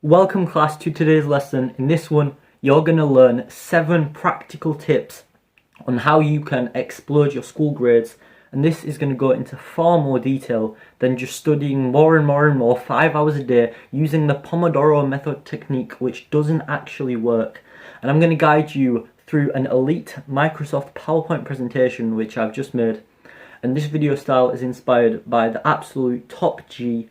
Welcome class to today's lesson. In this one, you're going to learn 7 practical tips on how you can explode your school grades, and this is going to go into far more detail than just studying more and more 5 hours a day using the Pomodoro method technique, which doesn't actually work. And I'm going to guide you through an elite Microsoft PowerPoint presentation which I've just made, and this video style is inspired by the absolute top G,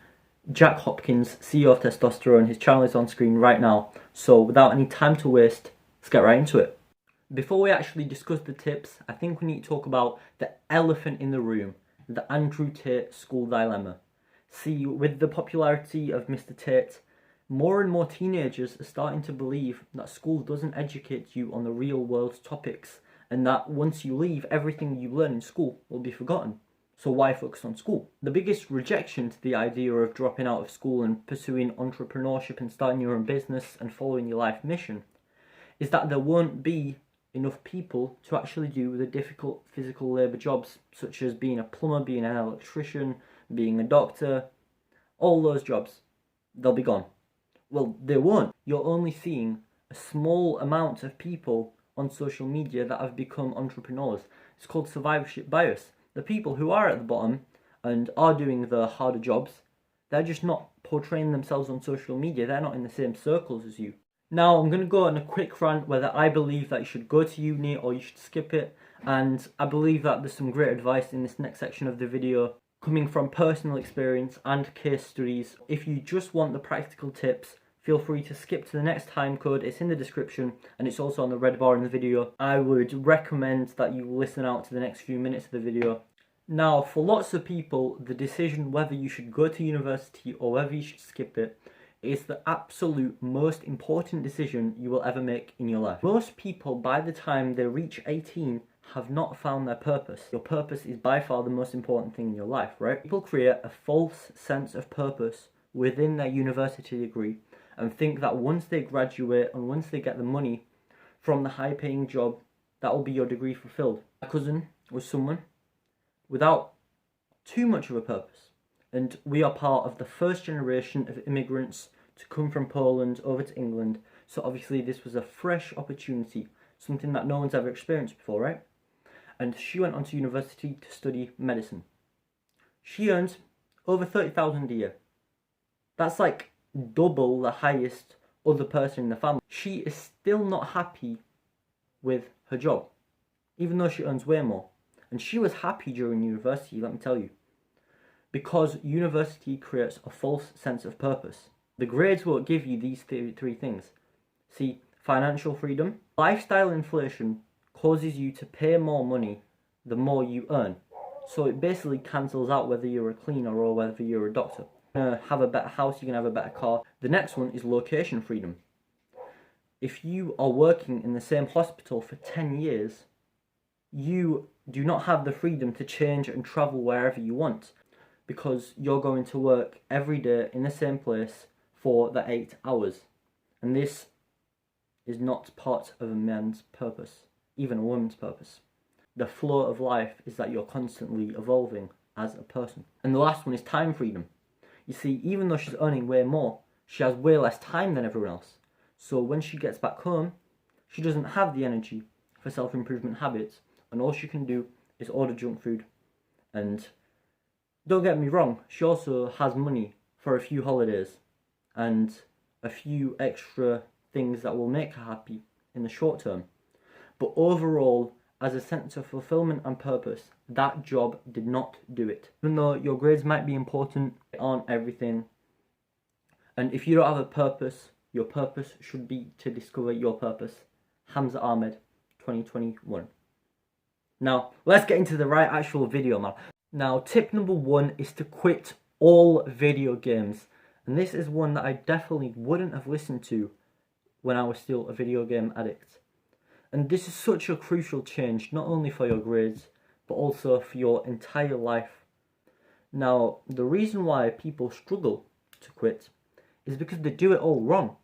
Jack Hopkins, CEO of Testosterone. His channel is on screen right now. So without any time to waste, let's get right into it. Before we actually discuss the tips, I think we need to talk about the elephant in the room, the Andrew Tate school dilemma. See, with the popularity of Mr. Tate, more and more teenagers are starting to believe that school doesn't educate you on the real world topics, and that once you leave, everything you learn in school will be forgotten. So why focus on school? The biggest rejection to the idea of dropping out of school and pursuing entrepreneurship and starting your own business and following your life mission is that there won't be enough people to actually do the difficult physical labour jobs, such as being a plumber, being an electrician, being a doctor. All those jobs, they'll be gone. Well, they won't. You're only seeing a small amount of people on social media that have become entrepreneurs. It's called survivorship bias. The people who are at the bottom and are doing the harder jobs, they're just not portraying themselves on social media. They're not in the same circles as you. Now, I'm going to go on a quick rant whether I believe that you should go to uni or you should skip it. And I believe that there's some great advice in this next section of the video coming from personal experience and case studies. If you just want the practical tips, feel free to skip to the next time code. It's in the description and it's also on the red bar in the video. I would recommend that you listen out to the next few minutes of the video. Now, for lots of people, the decision whether you should go to university or whether you should skip it is the absolute most important decision you will ever make in your life. Most people, by the time they reach 18, have not found their purpose. Your purpose is by far the most important thing in your life, right? People create a false sense of purpose within their university degree and think that once they graduate and once they get the money from the high-paying job, that will be your degree fulfilled. My cousin was someone without too much of a purpose, and we are part of the first generation of immigrants to come from Poland over to England, so obviously this was a fresh opportunity, something that no one's ever experienced before, right? And she went on to university to study medicine. She earns over 30,000 a year. That's like double the highest other person in the family. She is still not happy with her job, even though she earns way more. And she was happy during university, let me tell you, because university creates a false sense of purpose. The grades won't give you these three things. See, financial freedom. Lifestyle inflation causes you to pay more money the more you earn. So it basically cancels out whether you're a cleaner or whether you're a doctor. You're going to have a better house, you're going to have a better car. The next one is location freedom. If you are working in the same hospital for 10 years, you do not have the freedom to change and travel wherever you want, because you're going to work every day in the same place for the 8 hours. And this is not part of a man's purpose, even a woman's purpose. The flow of life is that you're constantly evolving as a person. And the last one is time freedom. You see, even though she's earning way more, she has way less time than everyone else. So when she gets back home, she doesn't have the energy for self-improvement habits, and all she can do is order junk food. And don't get me wrong, she also has money for a few holidays and a few extra things that will make her happy in the short term. But overall, as a sense of fulfillment and purpose, that job did not do it. Even though your grades might be important, they aren't everything. And if you don't have a purpose, your purpose should be to discover your purpose. Hamza Ahmed, 2021. Now, let's get into the right actual video, man. Now, tip number 1 is to quit all video games. And this is one that I definitely wouldn't have listened to when I was still a video game addict. And this is such a crucial change, not only for your grades, but also for your entire life. Now, the reason why people struggle to quit is because they do it all wrong.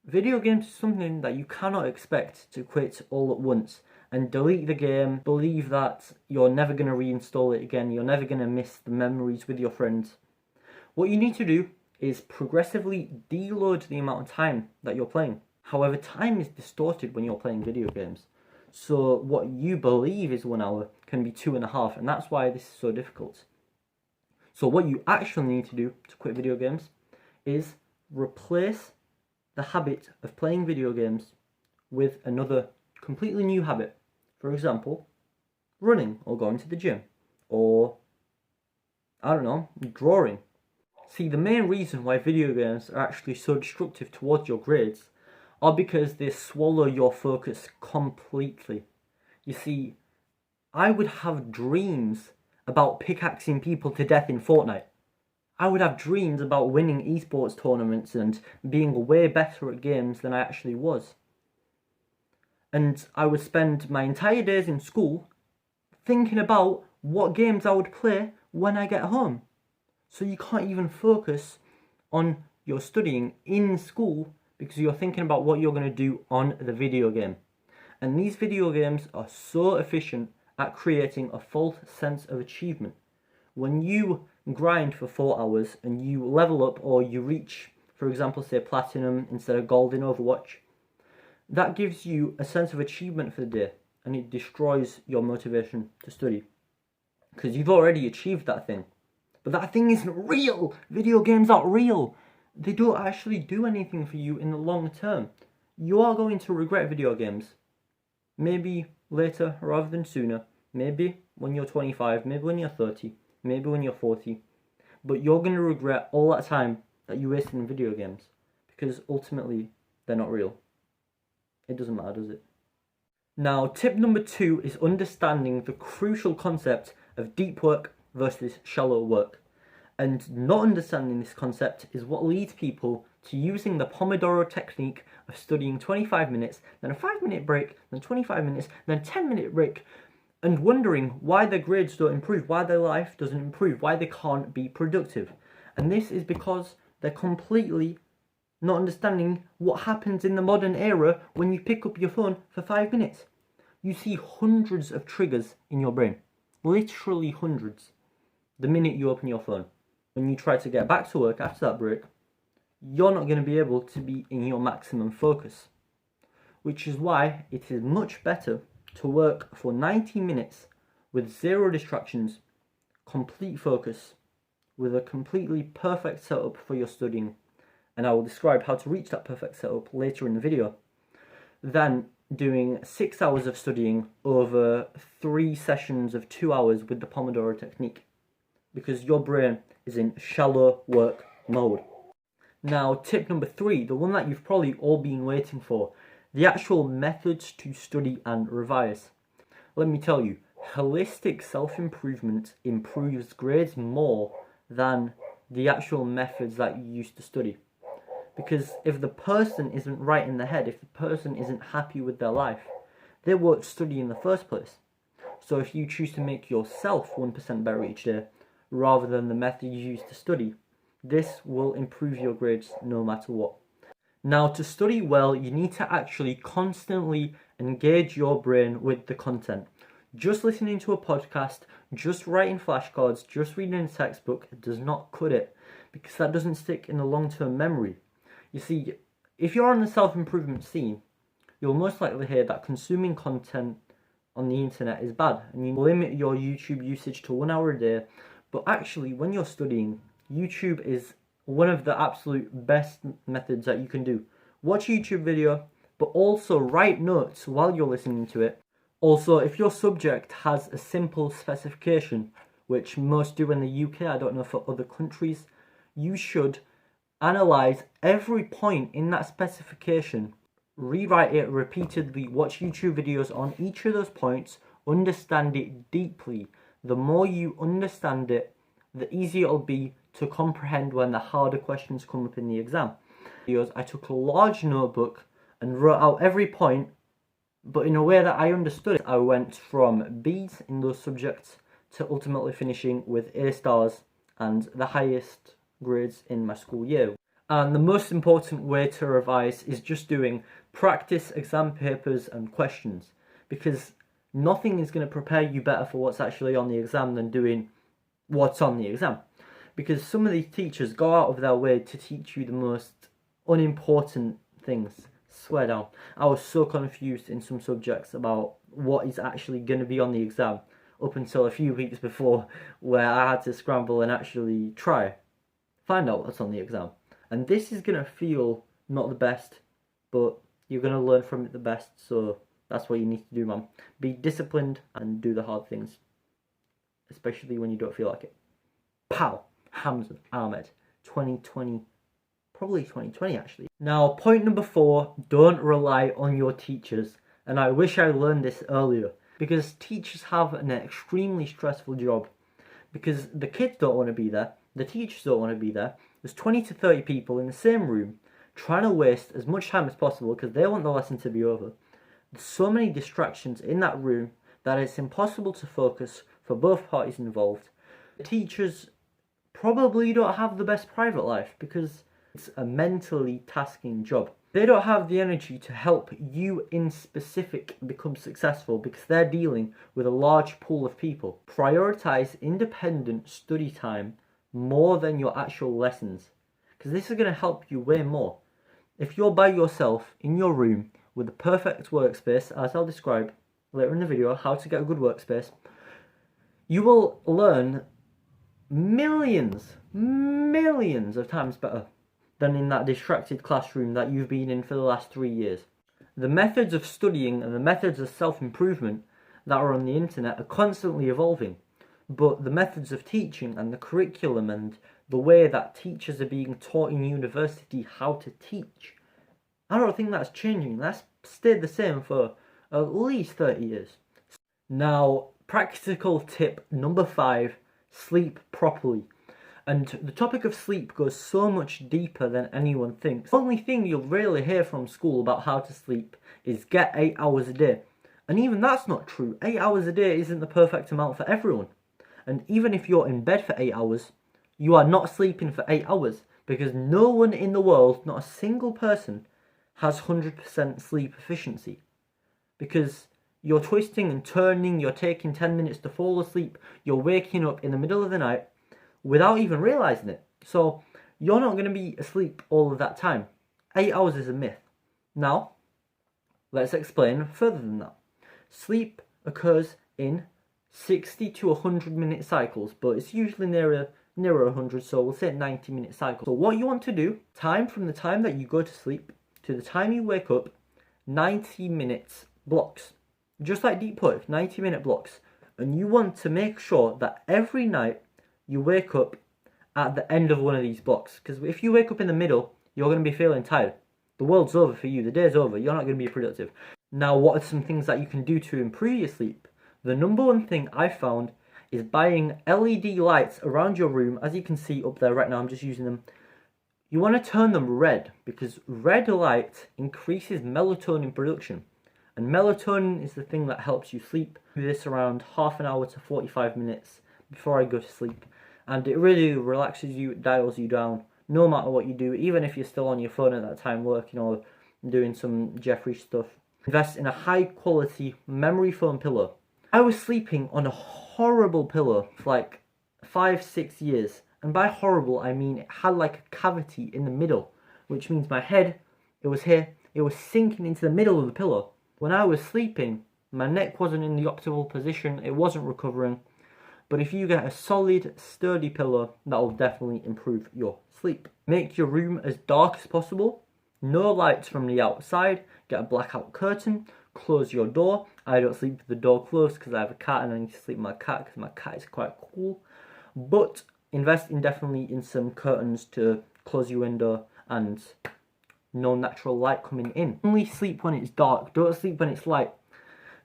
Video games is something that you cannot expect to quit all at once and delete the game, believe that you're never going to reinstall it again, you're never going to miss the memories with your friends. What you need to do is progressively deload the amount of time that you're playing. However, time is distorted when you're playing video games. So what you believe is 1 hour can be 2.5, and that's why this is so difficult. So what you actually need to do to quit video games is replace the habit of playing video games with another completely new habit. For example, running or going to the gym, or I don't know, drawing. See, the main reason why video games are actually so destructive towards your grades are because they swallow your focus completely. You see, I would have dreams about pickaxing people to death in Fortnite. I would have dreams about winning esports tournaments and being way better at games than I actually was. And I would spend my entire days in school thinking about what games I would play when I get home. So you can't even focus on your studying in school because you're thinking about what you're going to do on the video game. And these video games are so efficient at creating a false sense of achievement. When you grind for 4 hours and you level up, or you reach, for example, say platinum instead of gold in Overwatch, that gives you a sense of achievement for the day, and it destroys your motivation to study because you've already achieved that thing. But that thing isn't real. Video games aren't real. They don't actually do anything for you in the long term. You are going to regret video games. Maybe later rather than sooner. Maybe when you're 25, maybe when you're 30, maybe when you're 40. But you're going to regret all that time that you wasted in video games because ultimately they're not real. It doesn't matter, does it? Now, tip number 2 is understanding the crucial concept of deep work versus shallow work. And not understanding this concept is what leads people to using the Pomodoro technique of studying 25 minutes, then a 5-minute break, then 25 minutes, then a 10-minute break, and wondering why their grades don't improve, why their life doesn't improve, why they can't be productive. And this is because they're completely not understanding what happens in the modern era when you pick up your phone for 5 minutes. You see hundreds of triggers in your brain, literally hundreds, the minute you open your phone. When you try to get back to work after that break, you're not going to be able to be in your maximum focus. Which is why it is much better to work for 90 minutes with 0 distractions, complete focus, with a completely perfect setup for your studying, and I will describe how to reach that perfect setup later in the video, than doing 6 hours of studying over 3 sessions of 2 hours with the Pomodoro technique, because your brain is in shallow work mode. Now, tip number 3, the one that you've probably all been waiting for, the actual methods to study and revise. Let me tell you, holistic self-improvement improves grades more than the actual methods that you use to study. Because if the person isn't right in the head, if the person isn't happy with their life, they won't study in the first place. So if you choose to make yourself 1% better each day, rather than the method you use to study, this will improve your grades no matter what. Now, to study well, you need to actually constantly engage your brain with the content. Just listening to a podcast, just writing flashcards, just reading a textbook does not cut it, because that doesn't stick in the long-term memory. You see, if you're on the self-improvement scene, you'll most likely hear that consuming content on the internet is bad, and you limit your YouTube usage to 1 hour a day. But actually, when you're studying, YouTube is one of the absolute best methods that you can do. Watch a YouTube video, but also write notes while you're listening to it. Also, if your subject has a simple specification, which most do in the UK, I don't know for other countries, you should analyze every point in that specification, rewrite it repeatedly, watch YouTube videos on each of those points, understand it deeply. The more you understand it, the easier it'll be to comprehend when the harder questions come up in the exam. I took a large notebook and wrote out every point, but in a way that I understood it. I went from B's in those subjects to ultimately finishing with A stars and the highest grades in my school year. And the most important way to revise is just doing practice exam papers and questions, because nothing is going to prepare you better for what's actually on the exam than doing what's on the exam. because some of these teachers go out of their way to teach you the most unimportant things. Swear down. I was so confused in some subjects about what is actually going to be on the exam up until a few weeks before, where I had to scramble and actually find out what's on the exam. And this is going to feel not the best, but you're going to learn from it the best, so that's what you need to do, man. Be disciplined and do the hard things, especially when you don't feel like it. Pow! Hamza Ahmed, 2020, probably 2020 actually. Now, point number 4, don't rely on your teachers. And I wish I learned this earlier, because teachers have an extremely stressful job, because the kids don't want to be there, the teachers don't want to be there. There's 20 to 30 people in the same room trying to waste as much time as possible because they want the lesson to be over. There's so many distractions in that room that it's impossible to focus for both parties involved. The teachers probably don't have the best private life because it's a mentally tasking job. They don't have the energy to help you in specific become successful because they're dealing with a large pool of people. Prioritize independent study time more than your actual lessons, because this is going to help you way more. If you're by yourself in your room with the perfect workspace, as I'll describe later in the video how to get a good workspace, you will learn millions of times better than in that distracted classroom that you've been in for the last 3 years. The methods of studying and the methods of self-improvement that are on the internet are constantly evolving, but the methods of teaching and the curriculum and the way that teachers are being taught in university how to teach, I don't think that's changing. That's stayed the same for at least 30 years. Now, practical tip number 5, sleep properly. And the topic of sleep goes so much deeper than anyone thinks. The only thing you'll rarely hear from school about how to sleep is get 8 hours a day. And even that's not true. 8 hours a day isn't the perfect amount for everyone. And even if you're in bed for 8 hours, you are not sleeping for 8 hours, because no one in the world, not a single person, has 100% sleep efficiency. Because you're twisting and turning, you're taking 10 minutes to fall asleep, you're waking up in the middle of the night without even realizing it. So you're not going to be asleep all of that time. 8 hours is a myth. Now, let's explain further than that. Sleep occurs in 60 to 100 minute cycles, but it's usually nearer 100, so we'll say 90-minute cycles. So what you want to do, time from the time that you go to sleep to the time you wake up, 90 minutes blocks. Just like deep work, 90-minute blocks. And you want to make sure that every night you wake up at the end of one of these blocks. Because if you wake up in the middle, you're going to be feeling tired. The world's over for you. The day's over. You're not going to be productive. Now, what are some things that you can do to improve your sleep? The number one thing I found is buying LED lights around your room. As you can see up there right now, I'm just using them. You want to turn them red, because red light increases melatonin production. And melatonin is the thing that helps you sleep. I do this around half an hour to 45 minutes before I go to sleep. And it really relaxes you, it dials you down, no matter what you do, even if you're still on your phone at that time working or doing some Jeffrey stuff. Invest in a high quality memory foam pillow. I was sleeping on a horrible pillow for like 5-6 years. And by horrible, I mean it had like a cavity in the middle, which means my head, it was here, it was sinking into the middle of the pillow. When I was sleeping, my neck wasn't in the optimal position, it wasn't recovering. But if you get a solid, sturdy pillow, that will definitely improve your sleep. Make your room as dark as possible. No lights from the outside. Get a blackout curtain. Close your door. I don't sleep with the door closed because I have a cat and I need to sleep with my cat because my cat is quite cool. But invest definitely in some curtains to close your window and no natural light coming in. Only sleep when it's dark. Don't sleep when it's light.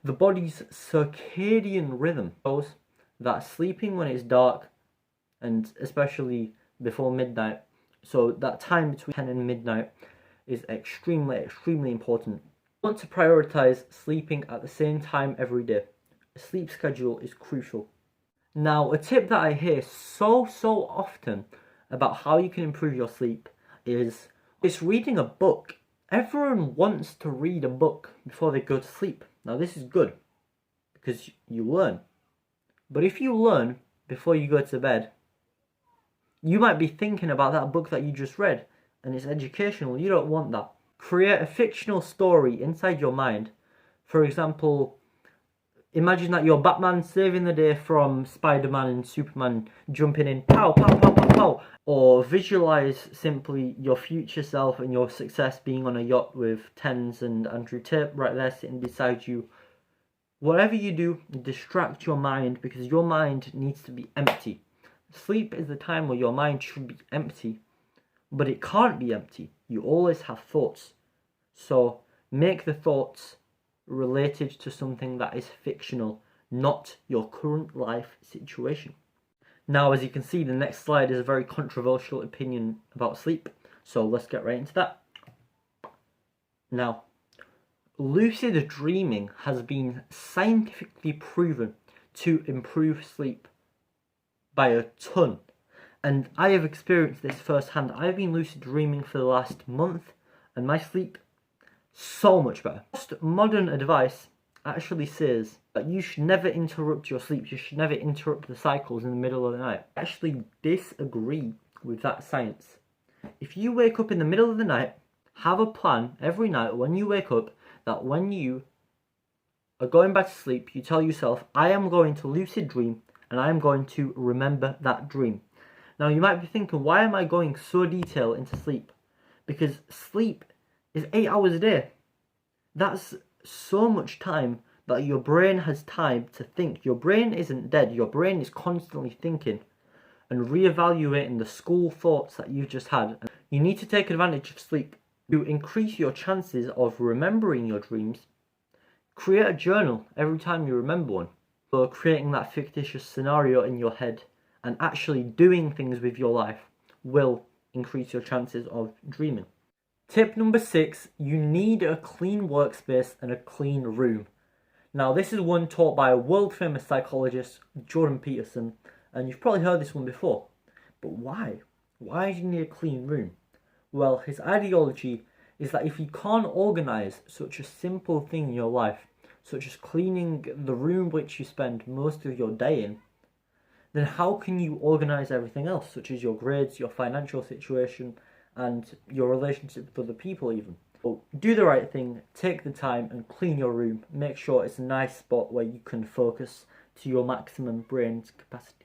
The body's circadian rhythm shows that sleeping when it's dark, and especially before midnight, so that time between 10 and midnight, is extremely important. You want to prioritize sleeping at the same time every day. A sleep schedule is crucial. Now, a tip that I hear so often about how you can improve your sleep is reading a book. Everyone wants to read a book before they go to sleep. Now, this is good because you learn. But if you learn before you go to bed, You might be thinking about that book that you just read and it's educational. You don't want that. Create a fictional story inside your mind. For example, imagine that you're Batman saving the day from Spider-Man and Superman jumping in, pow, pow, pow, pow, pow. Or visualize simply your future self and your success being on a yacht with Tens and Andrew Tate right there sitting beside you. Whatever you do, distract your mind, because your mind needs to be empty. Sleep is the time where your mind should be empty, but it can't be empty. You always have thoughts. So make the thoughts related to something that is fictional, not your current life situation. Now, as you can see, the next slide is a very controversial opinion about sleep. So let's get right into that. Now, lucid dreaming has been scientifically proven to improve sleep by a ton. And I have experienced this firsthand. I've been lucid dreaming for the last month and my sleep so much better. Most modern advice actually says that you should never interrupt your sleep. You should never interrupt the cycles in the middle of the night. I actually disagree with that science. If you wake up in the middle of the night, have a plan every night when you wake up that when you are going back to sleep, you tell yourself, I am going to lucid dream and I am going to remember that dream. Now you might be thinking, why am I going so detailed into sleep? Because sleep is 8 hours a day. That's so much time that your brain has time to think. Your brain isn't dead. Your brain is constantly thinking and reevaluating the school thoughts that you've just had. You need to take advantage of sleep to increase your chances of remembering your dreams. Create a journal every time you remember one. So creating that fictitious scenario in your head and actually doing things with your life will increase your chances of dreaming. Tip number 6, you need a clean workspace and a clean room. Now this is one taught by a world famous psychologist, Jordan Peterson, and you've probably heard this one before. But why? Why do you need a clean room? Well, his ideology is that if you can't organise such a simple thing in your life, such as cleaning the room which you spend most of your day in, then how can you organise everything else, such as your grades, your financial situation, and your relationship with other people even? So do the right thing, take the time and clean your room. Make sure it's a nice spot where you can focus to your maximum brain's capacity.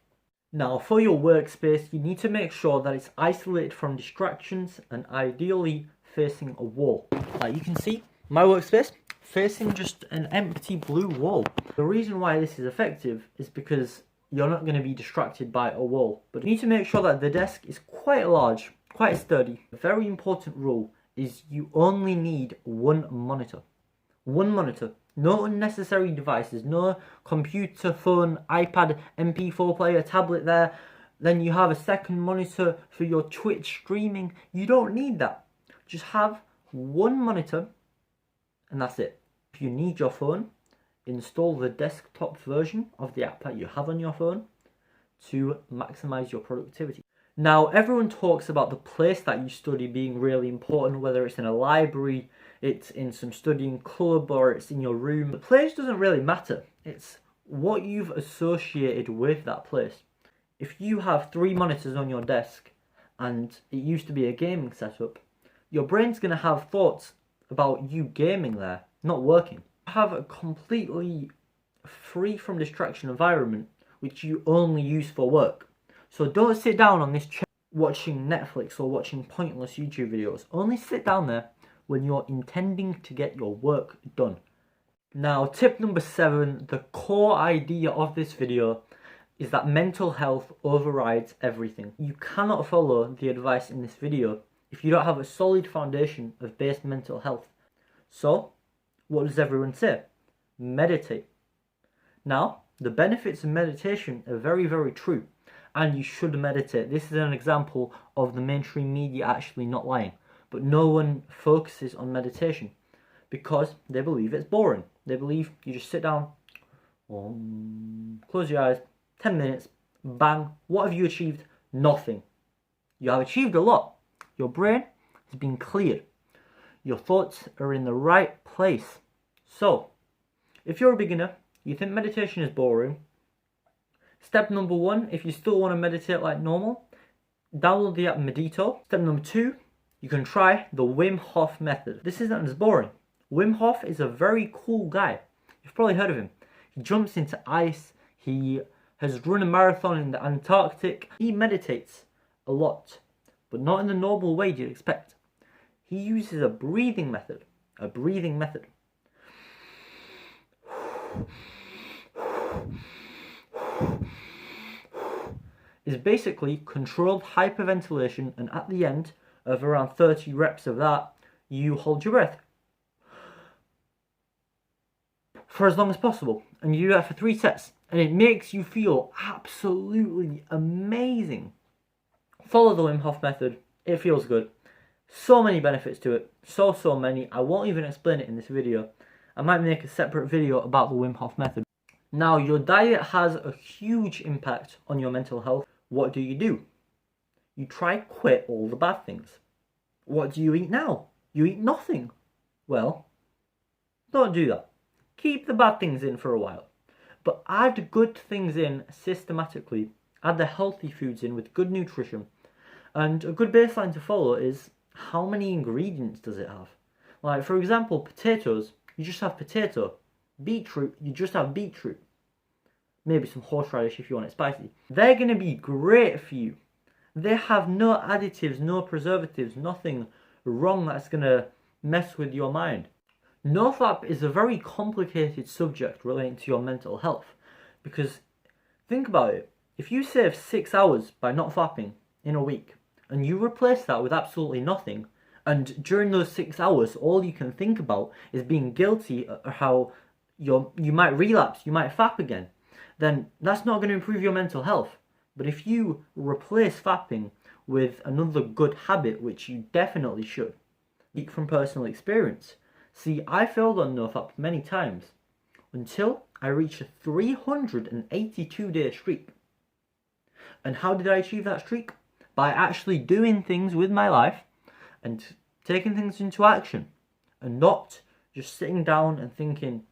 Now for your workspace, you need to make sure that it's isolated from distractions and ideally facing a wall. Like you can see, my workspace facing just an empty blue wall. The reason why this is effective is because you're not going to be distracted by a wall. But you need to make sure that the desk is quite large, quite sturdy. A very important rule is you only need one monitor. One monitor. No unnecessary devices. No computer, phone, iPad, MP4 player, tablet there. Then you have a second monitor for your Twitch streaming. You don't need that. Just have one monitor and that's it. If you need your phone, install the desktop version of the app that you have on your phone to maximize your productivity. Now, everyone talks about the place that you study being really important, whether it's in a library, it's in some studying club, or it's in your room. The place doesn't really matter. It's what you've associated with that place. If you have 3 monitors on your desk and it used to be a gaming setup, your brain's going to have thoughts about you gaming there, not working. Have a completely free from distraction environment which you only use for work. So don't sit down on this chair watching Netflix or watching pointless YouTube videos. Only sit down there when you're intending to get your work done. Now, tip number 7, the core idea of this video is that mental health overrides everything. You cannot follow the advice in this video if you don't have a solid foundation of base mental health. So, what does everyone say? Meditate. Now, the benefits of meditation are very, very true. And you should meditate. This is an example of the mainstream media actually not lying. But no one focuses on meditation because they believe it's boring. They believe you just sit down, close your eyes, 10 minutes, bang. What have you achieved? Nothing. You have achieved a lot. Your brain has been cleared. Your thoughts are in the right place. So, if you're a beginner, you think meditation is boring, step number 1, if you still want to meditate like normal, download the app Medito. Step number 2, you can try the Wim Hof method. This isn't as boring. Wim Hof is a very cool guy. You've probably heard of him. He jumps into ice. He has run a marathon in the Antarctic. He meditates a lot, but not in the normal way you'd expect. He uses a breathing method. A breathing method. Is basically controlled hyperventilation, and at the end of around 30 reps of that, you hold your breath for as long as possible, and you do that for 3 sets, and it makes you feel absolutely amazing. Follow the Wim Hof method. It feels good. So many benefits to it. So many. I won't even explain it in this video. I might make a separate video about the Wim Hof method. Now, your diet has a huge impact on your mental health. What do? You try quit all the bad things. What do you eat now? You eat nothing. Well, don't do that. Keep the bad things in for a while. But add good things in systematically. Add the healthy foods in with good nutrition. And a good baseline to follow is, how many ingredients does it have? Like, for example, potatoes, you just have potato. Beetroot, you just have beetroot. Maybe some horseradish if you want it spicy. They're going to be great for you. They have no additives, no preservatives, nothing wrong that's going to mess with your mind. NoFap is a very complicated subject relating to your mental health. Because, think about it. If you save 6 hours by not fapping in a week, and you replace that with absolutely nothing, and during those 6 hours, all you can think about is being guilty or how you might relapse, you might fap again, then that's not going to improve your mental health. But if you replace fapping with another good habit, which you definitely should, speak from personal experience. See, I failed on NoFap many times until I reached a 382-day streak. And how did I achieve that streak? By actually doing things with my life and taking things into action, and not just sitting down and thinking,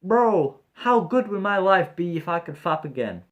bro, how good would my life be if I could fap again?